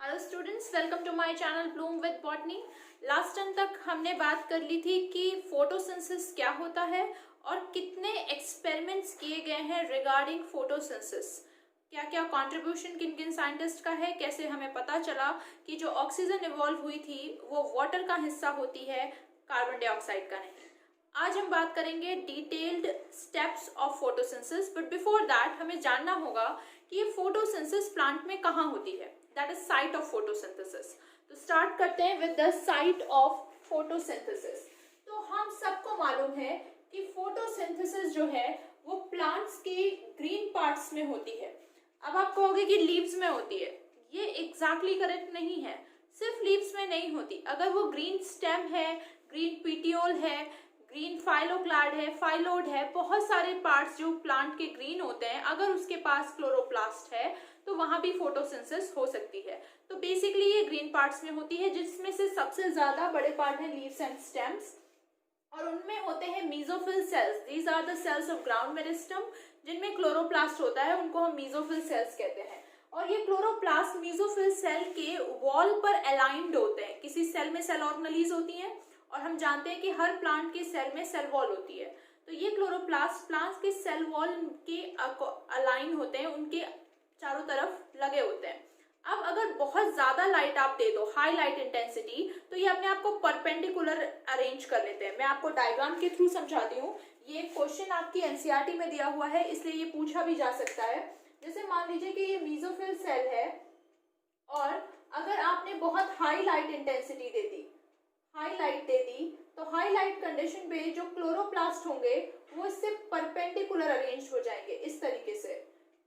Hello students, welcome to my channel Bloom with Botany. Last time तक हमने बात कर ली थी कि फोटोसिंथेसिस क्या होता है और कितने एक्सपेरिमेंट्स किए गए हैं रिगार्डिंग फोटोसिंथेसिस। क्या क्या कंट्रीब्यूशन किन किन साइंटिस्ट का है, कैसे हमें पता चला कि जो ऑक्सीजन इवॉल्व हुई थी वो वाटर का हिस्सा होती है, कार्बन डाइऑक्साइड का नहीं। आज हम बात करेंगे detailed steps of photosynthesis, but before that हमें जानना होगा कि ये फोटोसिंथेसिस प्लांट में कहाँ होती है, that is site of photosynthesis. तो स्टार्ट करते हैं with the site of photosynthesis. तो हम सबको मालूम है कि फोटोसिंथेसिस जो है वो प्लांट्स के ग्रीन पार्ट्स में होती है। अब आप कहोगे कि लीव्स में होती है, ये एग्जैक्टली करेक्ट नहीं है। सिर्फ लीव्स में नहीं होती, अगर वो ग्रीन स्टेम है, ग्रीन पीटियोल है, ग्रीन फाइलोक्लाड है, फाइलोड है, बहुत सारे पार्ट्स जो प्लांट के ग्रीन होते हैं, अगर उसके पास क्लोरोप्लास्ट है तो वहां भी फोटोसिंथेसिस हो सकती है। तो बेसिकली ये ग्रीन पार्ट्स में होती है, जिसमें से सबसे ज्यादा बड़े पार्ट है लीव्स एंड स्टेम्स, और उनमें होते हैं mesophyll cells. These are the cells of ground meristem, जिनमें क्लोरोप्लास्ट होता है, उनको हम मीजोफिल सेल्स कहते हैं। और ये क्लोरोप्लास्ट मीजोफिल सेल के वॉल पर अलाइंड होते हैं। किसी सेल में सेल ऑर्गेनेलीज होती हैं और हम जानते हैं कि हर प्लांट के सेल में सेल वॉल होती है। तो ये क्लोरोप्लास्ट प्लांट्स के सेल वॉल के अलाइन होते हैं, उनके चारों तरफ लगे होते हैं। अब अगर बहुत ज्यादा लाइट आप दे दो, हाई लाइट इंटेंसिटी, तो ये अपने आप को परपेंडिकुलर अरेंज कर लेते हैं। मैं आपको डायग्राम के थ्रू समझाती हूँ। ये क्वेश्चन आपकी एनसीईआरटी में दिया हुआ है, इसलिए ये पूछा भी जा सकता है। जैसे मान लीजिए कि ये मीजोफिल सेल है और अगर आपने बहुत हाई लाइट इंटेंसिटी दे दी, हाई लाइट दे दी, तो हाई लाइट कंडीशन पे जो क्लोरोप्लास्ट होंगे वो इससे परपेंडिकुलर अरेंज हो जाएंगे इस तरीके से,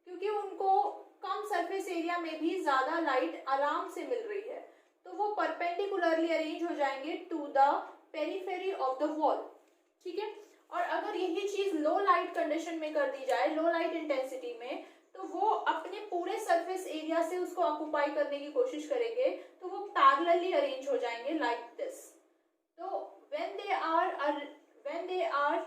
क्योंकि उनको कम सरफेस एरिया में भी ज्यादा लाइट आराम से मिल रही है, तो वो परपेंडिकुलरली अरेंज हो जाएंगे to the periphery of the wall. ठीक है। और अगर यही चीज लो लाइट कंडीशन में कर दी जाए, लो लाइट इंटेंसिटी में, तो वो अपने पूरे सरफेस एरिया से उसको ऑक्युपाई करने की कोशिश करेंगे, तो वो पैरेलली अरेंज हो जाएंगे like this. So when they are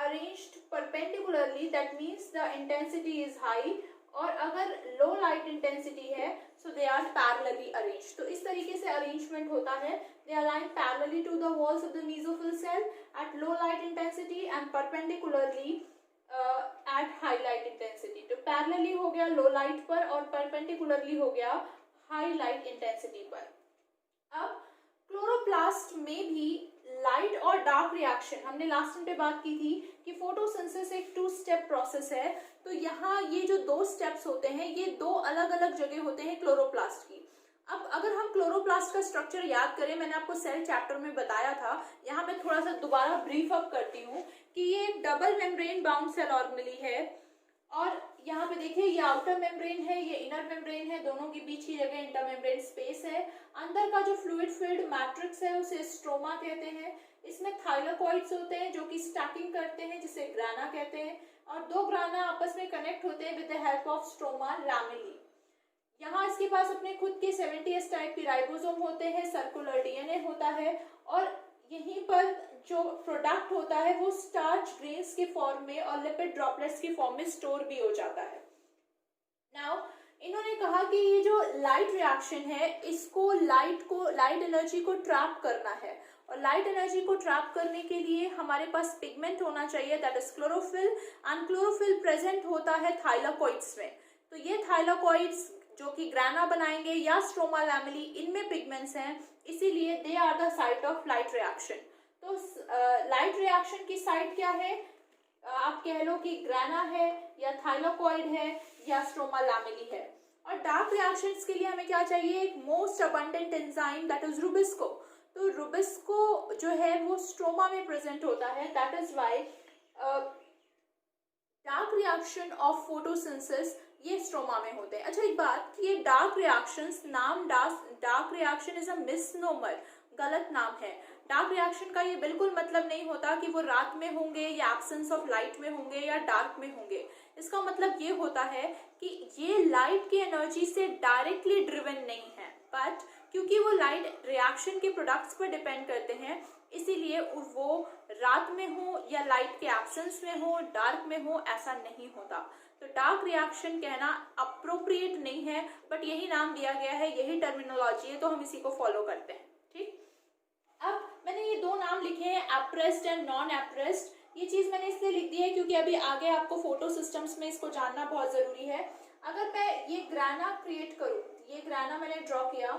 arranged perpendicularly, that means the intensity is high, और अगर low light intensity है so they are parallelly arranged। तो इस तरीके से arrangement होता है। They align parallelly to the walls of the mesophyll cell at low light intensity and perpendicularly at high light intensity। तो parallelly हो गया low light पर और perpendicularly हो गया high light intensity पर। अब क्लोरोप्लास्ट में भी लाइट और डार्क रिएक्शन, हमने लास्ट टाइम पे बात की थी कि फोटोसिंथेसिस एक 2 स्टेप प्रोसेस है। तो यहाँ ये जो 2 स्टेप्स होते हैं, ये 2 अलग अलग जगह होते हैं क्लोरोप्लास्ट की। अब अगर हम क्लोरोप्लास्ट का स्ट्रक्चर याद करें, मैंने आपको सेल चैप्टर में बताया था, यहाँ मैं थोड़ा सा दोबारा ब्रीफ अप करती हूँ कि ये एक double membrane bound cell organelle है। और यहाँ पे देखिए, ये आउटर मेम्ब्रेन है, ये इनर मेम्ब्रेन है, दोनों के बीच की जगह इंटर मेम्ब्रेन स्पेस है। अंदर का जो फ्लूइड फिल्ड मैट्रिक्स है उसे स्ट्रोमा कहते हैं। इसमें थाइलाकोइड्स होते हैं जो कि स्टैकिंग करते हैं, जिसे ग्राना कहते हैं, और 2 ग्राना आपस में कनेक्ट होते हैं with the help of stroma lamellae. यहाँ इसके पास अपने खुद के 70s टाइप के राइबोसोम होते हैं, सर्कुलर डीएनए होता है, और यहीं पर जो प्रोडक्ट होता है वो स्टार्च ग्रेन्स के फॉर्म में और लिपिड ड्रॉपलेट्स के फॉर्म में स्टोर भी हो जाता है। नाउ इन्होंने कहा कि ये जो लाइट रिएक्शन है, इसको लाइट एनर्जी को ट्रैप करना है, और लाइट एनर्जी को ट्रैप करने के लिए हमारे पास पिगमेंट होना चाहिए, that is chlorophyll, and chlorophyll present होता है थाइलाकोइड्स में। तो ये थाइलाकोइड्स जो कि ग्राना बनाएंगे या स्ट्रोमा लैमेली, इनमें पिगमेंट्स हैं, इसीलिए they are the site of light reaction. तो लाइट रिएक्शन की साइट क्या है? आप कह लो कि ग्राना है या थाइलाकोइड है या स्ट्रोमा लैमेली है। और डार्क रिएक्शंस के लिए हमें क्या चाहिए? एक most abundant enzyme, that is Rubisco. तो रुबिस्को जो है वो स्ट्रोमा में प्रेजेंट होता है, that is why dark reaction of photosynthesis ये स्ट्रोमा में होते हैं। अच्छा, एक बात कि ये डार्क रिएक्शंस, नाम dark reaction is a misnomer, गलत नाम है। डार्क रिएक्शन का ये बिल्कुल मतलब नहीं होता कि वो रात में होंगे या एब्सेंस ऑफ लाइट में होंगे या डार्क में होंगे। इसका मतलब ये होता है कि ये लाइट की एनर्जी से डायरेक्टली ड्रिवन नहीं है, बट क्योंकि वो लाइट रिएक्शन के प्रोडक्ट्स पर डिपेंड करते हैं, इसीलिए वो रात में हो या लाइट के एब्सेंस में हो, डार्क में हो, ऐसा नहीं होता। तो डार्क रिएक्शन कहना अप्रोप्रिएट नहीं है, बट यही नाम दिया गया है, यही टर्मिनोलॉजी है, तो हम इसी को फॉलो करते हैं। ठीक, अब मैंने ये दो नाम लिखे हैं, एप्रेस्ड एंड नॉन एप्रेस्ड। ये चीज़ मैंने इसलिए लिख दी है क्योंकि अभी आगे आपको फोटो सिस्टम्स में इसको जानना बहुत ज़रूरी है। अगर मैं ये ग्राना क्रिएट करूँ, ये ग्राना मैंने ड्रॉ किया,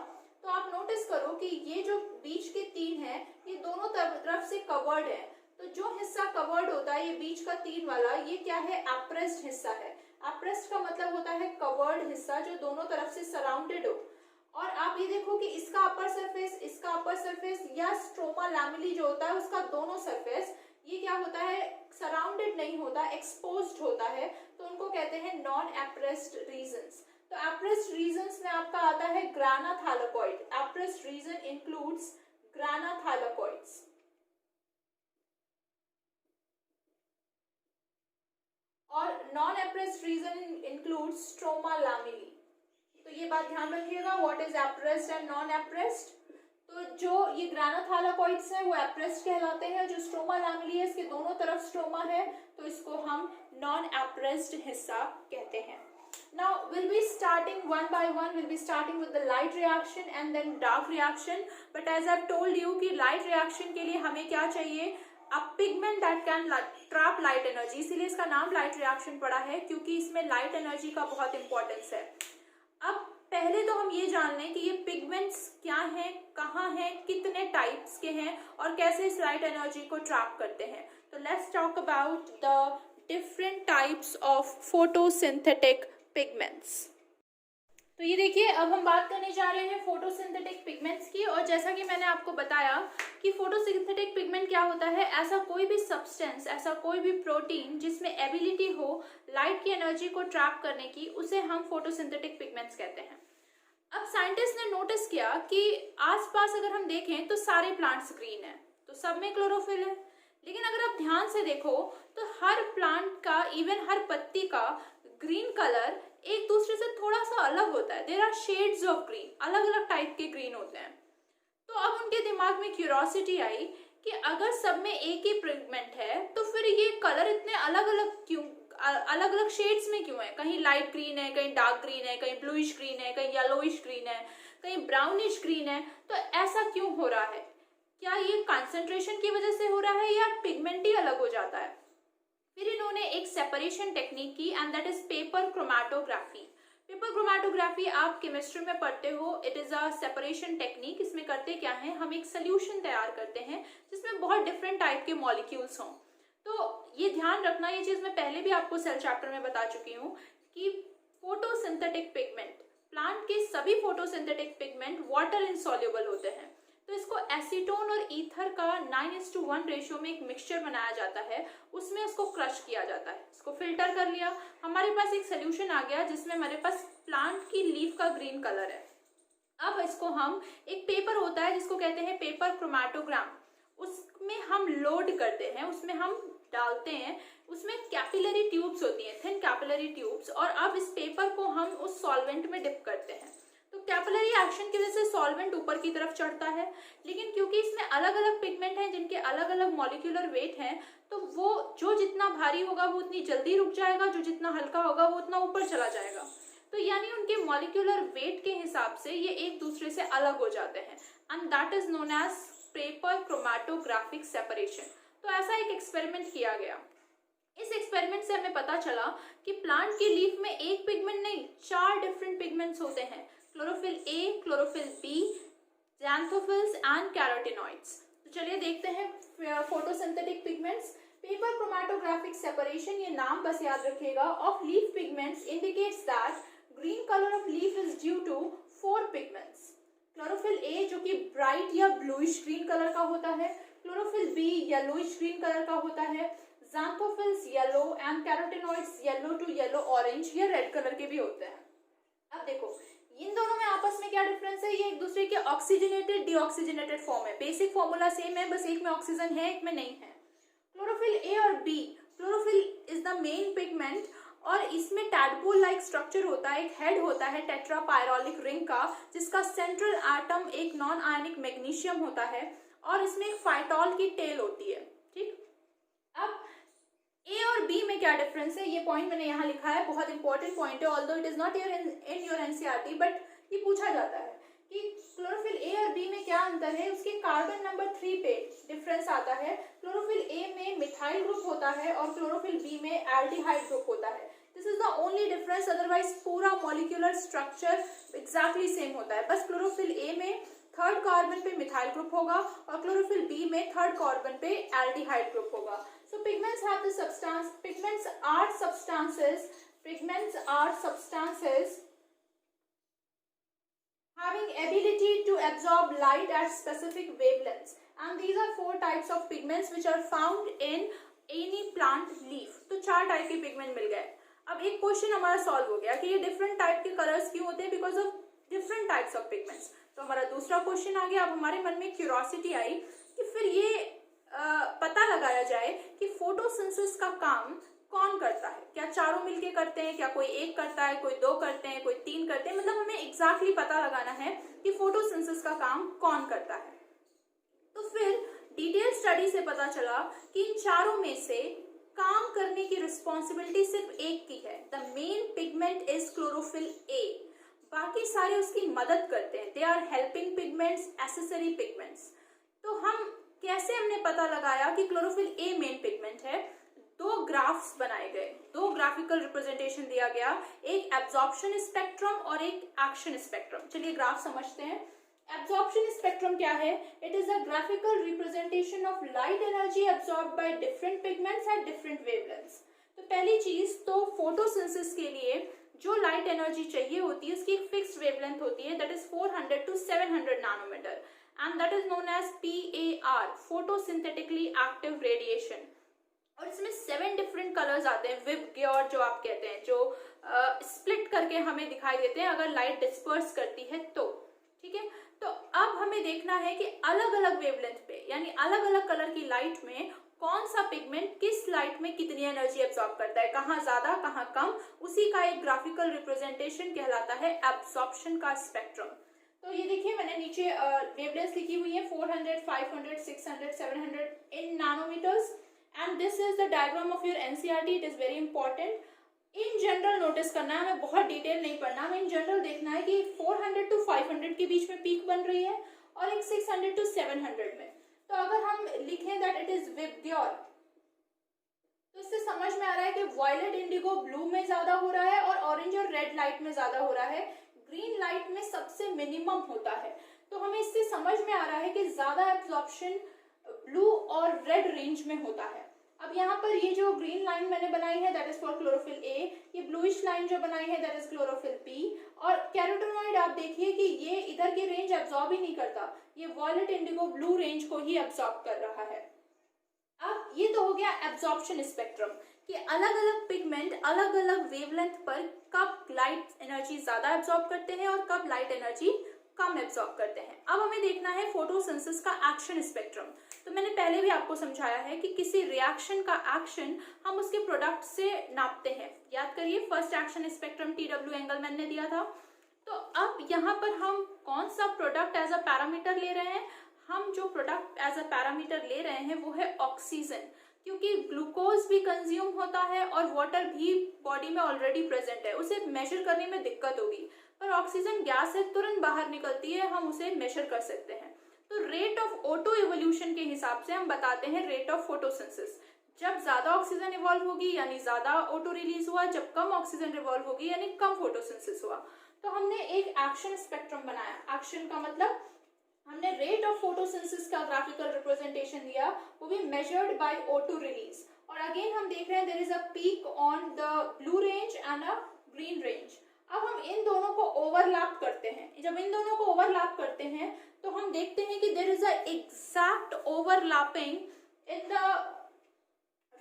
तो आप नोटिस करो कि ये जो बीच के तीन है ये दोनों तरफ से कवर्ड है। तो जो हिस्सा कवर्ड होता है, ये बीच का तीन वाला, ये क्या है, एप्रेस्ड हिस्सा है। एप्रेस्ड का मतलब होता है कवर्ड हिस्सा जो दोनों तरफ से सराउंडेड हो। और आप ये देखो कि इसका अपर सरफेस, इसका अपर सरफेस या स्ट्रोमा लैमेली जो होता है उसका दोनों सरफेस, ये क्या होता है, सराउंडेड नहीं होता, एक्सपोज्ड होता है, तो उनको कहते हैं नॉन एप्रेस्ड रीजन्स। तो एप्रेस्ड रीजन्स में आपका आता है grana thylakoid. Appressed region includes grana thylakoids. और non appressed region includes stroma lamellae. तो ये बात ध्यान रखिएगा, what is appressed and non appressed. तो जो ये ग्राना थैलेकॉइड्स है वो एप्रेस्ड कहलाते हैं, जो स्ट्रोमा लैमेली है इसके दोनों तरफ स्ट्रोमा है, तो इसको हम नॉन एप्रेस्ड हिस्सा कहते हैं। Now we'll be starting one by one. We'll be starting with the light reaction and then dark reaction. But as I've told you कि light reaction के लिए हमें क्या चाहिए, a pigment that can trap light energy, इसीलिए इसका नाम light reaction पड़ा है क्योंकि इसमें light energy का बहुत importance है। अब पहले तो हम ये जान लें कि ये पिगमेंट्स क्या हैं, कहाँ हैं, कितने टाइप्स के हैं और कैसे इस लाइट एनर्जी को ट्रैप करते हैं। तो let's talk about the different types of photosynthetic pigments. तो ये देखिए, अब हम बात करने जा रहे हैं फोटोसिंथेटिक पिगमेंट्स की। और जैसा कि मैंने आपको बताया कि फोटोसिंथेटिक पिगमेंट क्या होता है, ऐसा कोई भी सब्सटेंस, ऐसा कोई भी प्रोटीन जिसमें एबिलिटी हो लाइट की एनर्जी को ट्रैप करने की, उसे हम फोटोसिंथेटिक पिगमेंट्स कहते हैं। अब साइंटिस्ट ने नोटिस किया कि आसपास अगर हम देखें तो सारे प्लांट्स ग्रीन है, तो सब में क्लोरोफिल है। लेकिन अगर आप ध्यान से देखो तो हर प्लांट का, इवन हर पत्ती का ग्रीन कलर एक दूसरे से थोड़ा सा अलग होता है। There are shades of green, अलग अलग टाइप के ग्रीन होते हैं। तो अब उनके दिमाग में क्यूरियोसिटी आई कि अगर सब में एक ही पिगमेंट है तो फिर ये कलर इतने अलग अलग क्यों, अलग अलग शेड्स में क्यों है। कहीं लाइट ग्रीन है, कहीं डार्क ग्रीन है, कहीं ब्लूइश ग्रीन है, कहीं येलोइश ग्रीन है, कहीं ब्राउनिश ग्रीन है। तो ऐसा क्यों हो रहा है? क्या ये कंसंट्रेशन की वजह से हो रहा है या पिगमेंट ही अलग हो जाता है? फिर इन्होंने एक सेपरेशन टेक्निक की and that is paper chromatography. Paper chromatography आप केमिस्ट्री में पढ़ते हो, it is a separation technique. इसमें करते क्या है, हम एक सोल्यूशन तैयार करते हैं जिसमें बहुत डिफरेंट टाइप के मॉलिक्यूल्स हों। तो ये ध्यान रखना, ये चीज मैं पहले भी आपको सेल चैप्टर में बता चुकी हूँ कि फोटोसिंथेटिक पिगमेंट, प्लांट के सभी फोटोसिंथेटिक पिगमेंट वाटर इनसॉल्युबल होते हैं। तो इसको एसीटोन और ईथर का 9:1 रेशियो में एक मिक्सचर बनाया जाता है, उसमें उसको क्रश किया जाता है। इसको फिल्टर कर लिया, हमारे पास एक सोल्यूशन आ गया जिसमें हमारे पास प्लांट की लीफ का ग्रीन कलर है। अब इसको हम, एक पेपर होता है जिसको कहते हैं पेपर क्रोमैटोग्राम, उसमें हम लोड करते हैं, उसमें हम डालते हैं, उसमें कैपिलरी ट्यूब्स होती हैं, थिन कैपिलरी ट्यूब्स। और अब इस पेपर को हम उस सॉल्वेंट में डिप करते हैं। तो कैपिलरी एक्शन की वजह से सॉल्वेंट ऊपर की तरफ चढ़ता है, लेकिन क्योंकि इसमें अलग अलग पिगमेंट हैं जिनके अलग अलग मॉलिक्यूलर वेट हैं, तो वो जो जितना भारी होगा वो उतनी जल्दी रुक जाएगा, जो जितना हल्का होगा वो उतना ऊपर चला जाएगा। तो यानी उनके मॉलिक्यूलर वेट के हिसाब से ये एक दूसरे से अलग हो जाते हैं and that is known as paper chromatographic separation. तो ऐसा एक एक्सपेरिमेंट किया गया। इस एक्सपेरिमेंट से हमें पता चला कि प्लांट की लीफ में एक पिगमेंट नहीं, 4 डिफरेंट पिगमेंट्स होते हैं, chlorophyll A, chlorophyll B, xanthophylls and carotenoids. तो चलिए देखते हैं photosynthetic pigments. Paper chromatographic separation, ये नाम बस याद रखिएगा, of leaf pigments indicates that green colour of leaf is due to 4 pigments. Chlorophyll A जो कि ब्राइट या ब्लूइश ग्रीन कलर का होता है, chlorophyll B yellowish green colour का होता है, xanthophylls yellow and carotenoids yellow to yellow orange, ये रेड कलर के भी होते हैं। अब देखो इन दोनों में आपस में क्या डिफरेंस है, ये एक दूसरे के ऑक्सीजनेटेड डीऑक्सीजनेटेड फॉर्म है। बेसिक फॉर्मूला सेम है, बस एक में ऑक्सीजन है, एक में नहीं है। क्लोरोफिल ए और B, chlorophyll is the main pigment और इसमें टैडपोल लाइक स्ट्रक्चर होता है, एक हेड होता है टेट्रापायरोलिक रिंग का, जिसका सेंट्रल एटम एक नॉन आयनिक मैग्नीशियम होता है और इसमें एक फाइटॉल की टेल होती है। ठीक, अब ए और बी में क्या डिफरेंस है, ये पॉइंट मैंने यहाँ लिखा है, बहुत इंपॉर्टेंट पॉइंट है, although it is not in your NCERT, but ये पूछा जाता है कि क्लोरोफिल ए और बी में क्या अंतर है। उसके कार्बन नंबर 3 पे डिफरेंस आता है। क्लोरोफिल ए में मिथाइल ग्रुप होता है और क्लोरोफिल बी में एल्डिहाइड ग्रुप होता है। This is the only difference, otherwise पूरा मॉलिक्यूलर स्ट्रक्चर एग्जैक्टली सेम होता है। बस क्लोरोफिल ए में थर्ड कार्बन पे मिथाइल ग्रुप होगा और क्लोरोफिल बी में थर्ड कार्बन पे एल्डिहाइड ग्रुप होगा। So pigments have the substance. Pigments are substances. Pigments are substances having ability to absorb light at specific wavelengths. And these are 4 types of pigments which are found in any plant leaf. तो 4 type के pigment मिल गए। अब एक question हमारा solve हो गया कि ये डिफरेंट टाइप के कलर्स क्यों होते हैं, because of different types of pigments. तो हमारा दूसरा क्वेश्चन आ गया। अब हमारे मन में क्यूरोसिटी आई कि फिर ये पता लगाया जाए कि फोटोसिंथेसिस का काम कौन करता है। क्या चारों मिलके करते हैं, क्या कोई एक करता है, कोई 2 करते हैं, कोई 3 करते हैं, मतलब हमें एग्जैक्टली पता लगाना है कि फोटोसिंथेसिस का काम कौन करता है। तो फिर डिटेल स्टडी से पता चला कि इन चारों में से काम करने की रिस्पॉन्सिबिलिटी सिर्फ एक की है। The main pigment is chlorophyll A, बाकी सारे उसकी मदद करते हैं। They are helping pigments, accessory pigments. तो हम कैसे हमने पता लगाया कि क्लोरोफिल ए मेन पिगमेंट है? 2 ग्राफ्स बनाए गए, 2 ग्राफिकल रिप्रेजेंटेशन दिया गया, एक एब्जॉर्प्शन स्पेक्ट्रम और एक एक्शन स्पेक्ट्रम। चलिए ग्राफ समझते हैं। एब्जॉर्प्शन स्पेक्ट्रम क्या है? It is a graphical representation of light energy absorbed by different pigments at different wavelengths. तो पहली चीज तो फोटोसिंथेसिस के लिए जो लाइट एनर्जी चाहिए होती है उसकी एक फिक्स्ड वेवलेंथ होती है, that is 400 to 700 nanometer, and that is known as PAR, photosynthetically active radiation। और इसमें 7 डिफरेंट कलर्स आते हैं, विबग्योर जो आप कहते हैं, जो स्प्लिट करके हमें दिखाई देते हैं अगर लाइट डिस्पर्स करती है तो। ठीक है, तो अब हमें देखना है कि अलग अलग वेवलेंथ पे, यानी अलग अलग कलर की लाइट में कौन सा पिगमेंट किस लाइट में कितनी एनर्जी एब्जॉर्ब करता है, कहाँ ज्यादा कहाँ कम, उसी का एक ग्राफिकल रिप्रेजेंटेशन कहलाता है एब्जॉर्प्शन का स्पेक्ट्रम। तो ये देखिए मैंने नीचे वेवलेंथ लिखी हुई है 400, 500, 600, 700 in nanometers, and this is the diagram of your NCERT. It is very important. In general notice करना है, हमें बहुत डिटेल नहीं पढ़ना, हमें इन जनरल देखना है कि 400 to 500 के बीच में पीक बन रही है और एक 600 to 700 में। तो अगर हम लिखें दैट इट इज विबग्योर, तो इससे समझ में आ रहा है कि वायलेट इंडिगो ब्लू में ज्यादा हो रहा है और ऑरेंज और रेड लाइट में ज्यादा हो रहा है, ग्रीन लाइट में सबसे मिनिमम होता है। तो हमें इससे समझ में आ रहा है कि ज्यादा एब्जॉर्प्शन ब्लू और रेड रेंज में होता है। अब यहाँ पर ये जो ग्रीन लाइन मैंने बनाई है that is for chlorophyll A, ये ब्लूइश लाइन जो बनाई है दैट इज क्लोरोफिल बी, और कैरोटेनॉइड आप देखिए कि ये इधर की रेंज एब्जॉर्ब ही नहीं करता, ये वायलेट इंडिगो ब्लू रेंज को ही एब्जॉर्ब कर रहा है। अब ये तो हो गया एब्जॉर्प्शन स्पेक्ट्रम कि अलग अलग पिगमेंट अलग अलग वेवलेंथ पर कब लाइट एनर्जी ज्यादा एब्जॉर्ब करते हैं और कब लाइट एनर्जी कम एब्जॉर्ब करते हैं। अब हमें देखना है फोटोसिंथेसिस का एक्शन स्पेक्ट्रम। तो मैंने पहले भी आपको समझाया है कि किसी रिएक्शन का एक्शन हम उसके प्रोडक्ट से नापते हैं। याद करिए first action spectrum TW Engelmann ने दिया था। तो अब यहाँ पर हम कौन सा प्रोडक्ट एज अ पैरामीटर ले रहे हैं? हम जो प्रोडक्ट एज अ पैरामीटर ले रहे हैं वो है ऑक्सीजन, क्योंकि ग्लूकोज भी कंज्यूम होता है और वाटर भी बॉडी में ऑलरेडी प्रेजेंट है, उसे मेजर करने में दिक्कत होगी, पर ऑक्सीजन गैस से तुरंत बाहर निकलती है, हम उसे मेजर कर सकते हैं। तो रेट ऑफ ऑटो इवोल्यूशन के हिसाब से हम बताते हैं रेट ऑफ फोटोसिंथेसिस। जब ज्यादा ऑक्सीजन इवॉल्व होगी यानी ज्यादा ऑटो रिलीज हुआ, जब कम ऑक्सीजन इवॉल्व होगी यानी कम फोटोसिंथेसिस हुआ। तो हमने एक एक्शन स्पेक्ट्रम बनाया। एक्शन का मतलब हमने रेट ऑफ फोटोसिंथेसिस का ग्राफिकल रिप्रेजेंटेशन दिया, वो भी मेजर्ड बाय O2 रिलीज। और अगेन हम देख रहे हैं there is a peak on the blue range and a green range. अब हम इन दोनों को ओवरलैप करते हैं। जब इन दोनों को ओवरलैप करते हैं तो हम देखते हैं कि there is a exact overlapping in the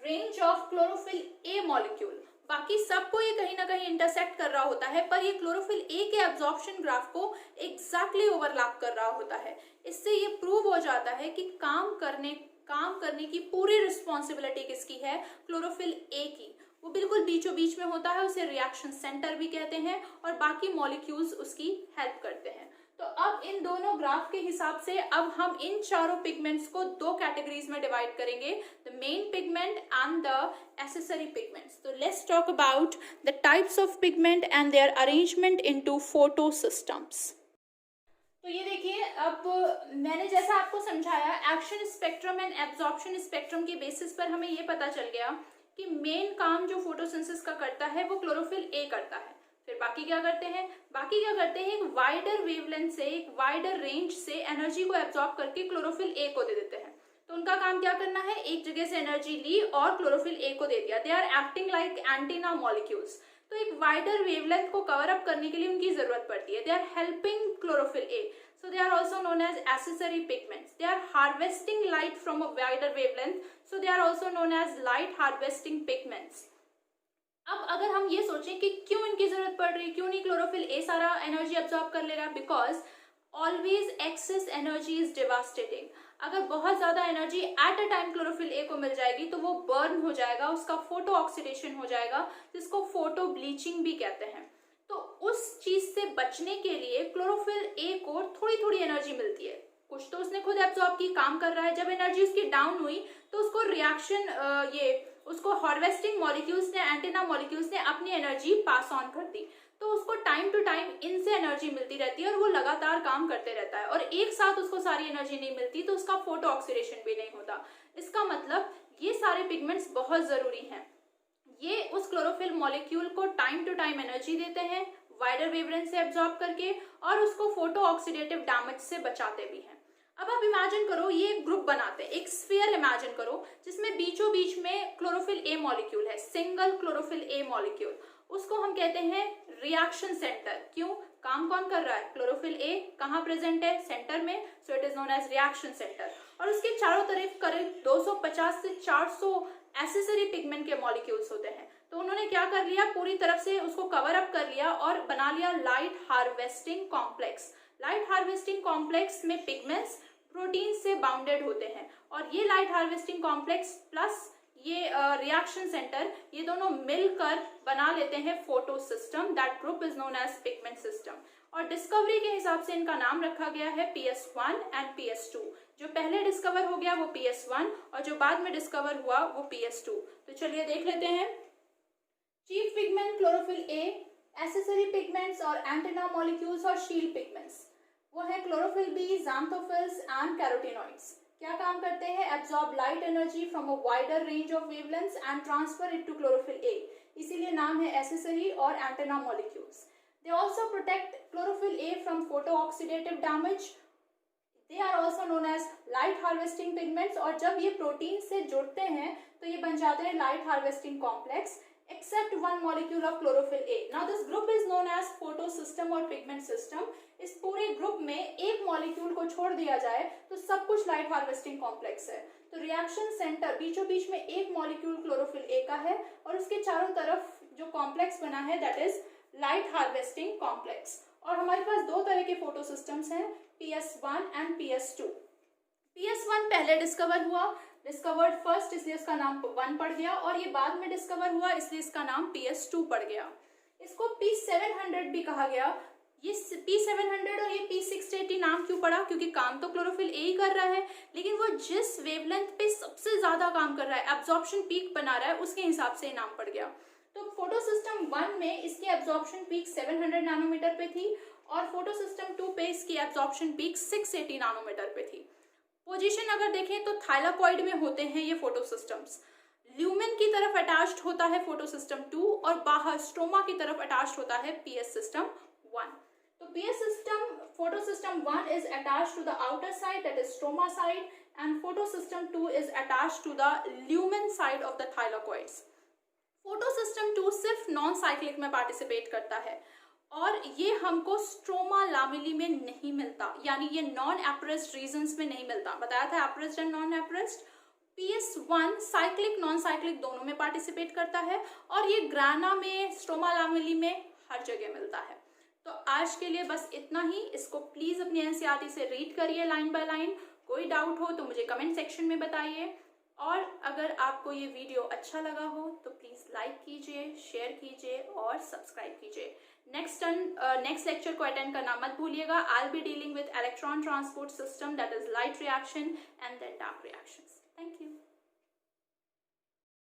range of chlorophyll A molecule. बाकी सबको ये कहीं ना कहीं इंटरसेक्ट कर रहा होता है, पर ये क्लोरोफिल ए के एब्जॉर्प्शन ग्राफ को एग्जैक्टली ओवरलैप कर रहा होता है। इससे ये प्रूव हो जाता है कि काम करने की पूरी रिस्पॉन्सिबिलिटी किसकी है? क्लोरोफिल ए की। वो बिल्कुल बीचों बीच में होता है, उसे रिएक्शन सेंटर भी कहते हैं और बाकी मॉलिक्यूल्स उसकी हेल्प करते हैं। तो अब इन दोनों ग्राफ के हिसाब से अब हम इन चारों पिगमेंट्स को दो कैटेगरीज में डिवाइड करेंगे, the main pigment and the accessory pigments. तो let's talk about the types of pigment and their arrangement into photo systems. तो ये देखिए, अब मैंने जैसा आपको समझाया, action spectrum and absorption spectrum के बेसिस पर हमें ये पता चल गया कि मेन काम जो फोटोसिंथेसिस का करता है वो क्लोरोफिल ए करता है। फिर बाकी क्या करते हैं, एक वाइडर वेवलेंथ से, एक वाइडर रेंज से एनर्जी को एब्जॉर्ब करके क्लोरोफिल ए को दे देते हैं। तो उनका काम क्या करना है, एक जगह से एनर्जी ली और क्लोरोफिल ए को दे दिया। They are acting like antenna molecules. तो एक वाइडर वेवलेंथ को कवर अप करने के लिए उनकी जरूरत पड़ती है। They are helping chlorophyll A, so they are also known as accessory pigments. They are harvesting light from a wider wavelength, so they are also known as light harvesting pigments. अब अगर हम ये सोचें कि क्यों इनकी जरूरत पड़ रही है, क्यों नहीं क्लोरोफिल ए सारा एनर्जी एब्जॉर्ब कर ले रहा है, because always excess energy is devastating. अगर बहुत ज्यादा energy at a time chlorophyll A को मिल जाएगी तो वो बर्न हो जाएगा, उसका फोटो ऑक्सीडेशन हो जाएगा, जिसको फोटो ब्लीचिंग भी कहते हैं। तो उस चीज से बचने के लिए क्लोरोफिल ए को थोड़ी थोड़ी एनर्जी मिलती है। कुछ तो उसने खुद एब्जॉर्ब की, काम कर रहा है। जब एनर्जी उसकी डाउन हुई तो उसको रिएक्शन उसको हार्वेस्टिंग मॉलिक्यूल्स ने, एंटीना मॉलिक्यूल्स ने अपनी एनर्जी पास ऑन कर दी। तो उसको टाइम टू टाइम इनसे एनर्जी मिलती रहती है और वो लगातार काम करते रहता है। और एक साथ उसको सारी एनर्जी नहीं मिलती तो उसका फोटो ऑक्सीडेशन भी नहीं होता। इसका मतलब ये सारे पिगमेंट्स बहुत जरूरी हैं। ये उस क्लोरोफिल मॉलिक्यूल को टाइम टू टाइम एनर्जी देते हैं, वाइडर वेवलेंथ से एब्जॉर्ब करके, और उसको फोटो ऑक्सीडेटिव डैमेज से बचाते भी हैं। अब आप इमेजिन करो, ये एक ग्रुप बनाते हैं, एक स्फीयर इमेजिन करो जिसमें बीचों बीच में क्लोरोफिल ए मॉलिक्यूल है, सिंगल क्लोरोफिल ए मॉलिक्यूल। उसको हम कहते हैं रिएक्शन सेंटर। क्यों, काम कौन कर रहा है, क्लोरोफिल ए कहाँ प्रेजेंट है, सेंटर में, so it is known as reaction centre. और उसके चारों तरफ करीब 250 से 400 एक्सेसरी पिगमेंट के मॉलिक्यूल्स होते हैं। तो उन्होंने क्या कर लिया, पूरी तरफ से उसको कवर अप कर लिया और बना लिया light harvesting complex. Light harvesting complex में पिगमेंट्स प्रोटीन से बाउंडेड होते हैं, और ये लाइट हार्वेस्टिंग कॉम्प्लेक्स प्लस ये रिएक्शन सेंटर, ये दोनों मिलकर बना लेते हैं photosystem. That group is known as pigment system. और डिस्कवरी के हिसाब से इनका नाम रखा गया है PS1 एंड PS2। जो पहले डिस्कवर हो गया वो PS1 और जो बाद में डिस्कवर हुआ वो PS2। तो चलिए देख लेते हैं। Chief pigment chlorophyll A, accessory pigments और एंटीना मॉलिक्यूल्स और शील्ड पिगमेंट्स वो है chlorophyll B, xanthophylls and carotenoids. क्या काम करते हैं, absorb light energy from a wider range of wavelengths and transfer it to chlorophyll A, इसीलिए नाम है एक्सेसरी और antenna molecules. They also protect chlorophyll A from photo-oxidative damage. They are also known as light harvesting pigments, और जब ये protein से जुड़ते हैं तो ये बन जाते हैं light harvesting complex, except one molecule of chlorophyll A. Now this group is known as photosystem और pigment system. इस पूरे ग्रुप में एक मॉलिक्यूल को छोड़ दिया जाए तो सब कुछ लाइट हार्वेस्टिंग कॉम्प्लेक्स है। तो रिएक्शन सेंटर बीचों बीच में एक मॉलिक्यूल क्लोरोफिल ए का है और उसके चारों तरफ जो कॉम्प्लेक्स बना है that is light harvesting complex. और हमारे पास दो तरह के फोटो सिस्टम्स हैं, PS1 एंड PS2। PS1 पहले डिस्कवर हुआ, डिस्कवर्ड फर्स्ट, इसलिए इसका नाम 1 पड़ गया, और ये बाद में डिस्कवर हुआ इसलिए इसका नाम PS2 पड़ गया। इसको P700 भी कहा गया। ये P700 और ये P680 नाम क्यों पड़ा, क्योंकि काम तो क्लोरोफिल ए ही कर रहा है, लेकिन वो जिस वेवलेंथ पे सबसे ज्यादा काम कर रहा है, एब्जॉर्प्शन पीक बना रहा है, उसके हिसाब से नाम पड़ गया। तो फोटो सिस्टम 1 में इसकी एब्जॉर्प्शन पीक 700 नैनोमीटर पे थी और फोटो सिस्टम 2 पे इसकी एब्जॉर्प्शन पीक 680 नैनोमीटर पे थी। पोजीशन अगर देखें तो थाइलाकॉइड में होते हैं ये फोटो सिस्टम्स। ल्यूमेन की तरफ अटैच्ड होता है फोटो सिस्टम 2 और बाहर स्ट्रोमा की तरफ अटैच्ड होता है PS सिस्टम 1। तो PS system, photo system 1 is attached to the outer side, that is stroma side, and photo system 2 is attached to the lumen side of the thylakoids. Photo system 2 सिर्फ non cyclic में participate करता है और ये हमको stroma लामेली में नहीं मिलता, यानी ये नॉन एप्रेस्ड रीजन्स में नहीं मिलता। बताया था appressed and non appressed. PS1 cyclic non cyclic दोनों में पार्टिसिपेट करता है और ये ग्राना में, स्ट्रोमा लामेली में हर जगह मिलता है। तो आज के लिए बस इतना ही। इसको प्लीज अपनी NCERT से रीड करिए लाइन बाय लाइन। कोई डाउट हो तो मुझे कमेंट सेक्शन में बताइए। और अगर आपको ये वीडियो अच्छा लगा हो तो प्लीज़ लाइक कीजिए, शेयर कीजिए और सब्सक्राइब कीजिए। नेक्स्ट लेक्चर को अटेंड करना मत भूलिएगा। I will be dealing with electron transport system, that is light reaction and then dark reactions. Thank you.